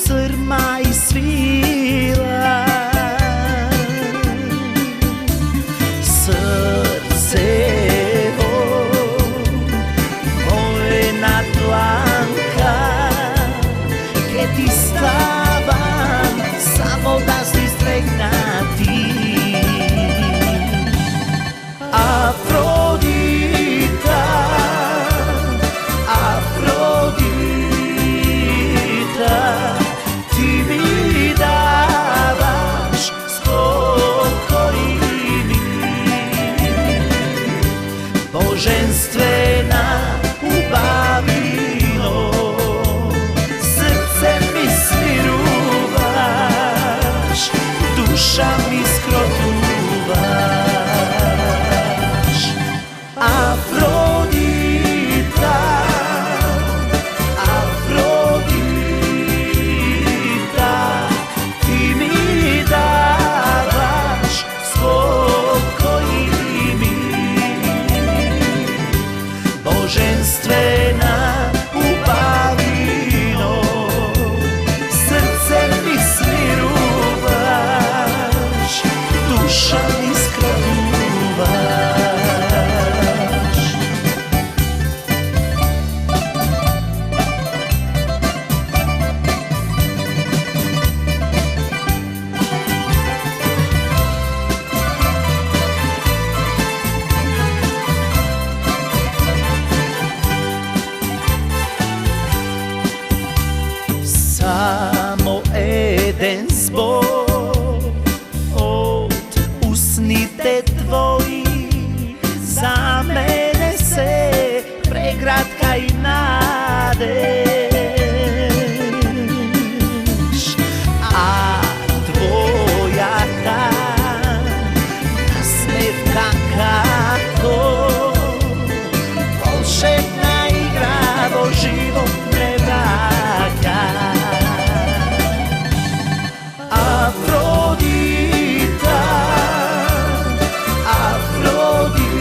crma i svila. Srce vojna dlanka, che ti stavam samo da si stregnati. Afrodita, Afrodita, ti mi davaš spokoj mi, boženstvena ubavino, srce mi smiruvaš, duša mi skrotuvaš. Afrodita, Afrodita, ti mi davaš spokoj mi, boženstvena ubavino, srce mi smiruvaš, duša mi skrotuvaš. Samo eden zbog od usnite tvoji za mene se pregratka i nadeš, a tvoja ta nasmevka kako volšebna igra vo život me vraća. Afrodita, Afrodita,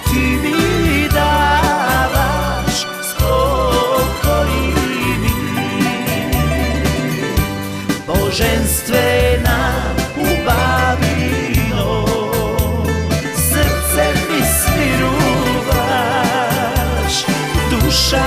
ti mi davaš spokoj mi, boženstvena ubavino, srce mi smiruvaš, duša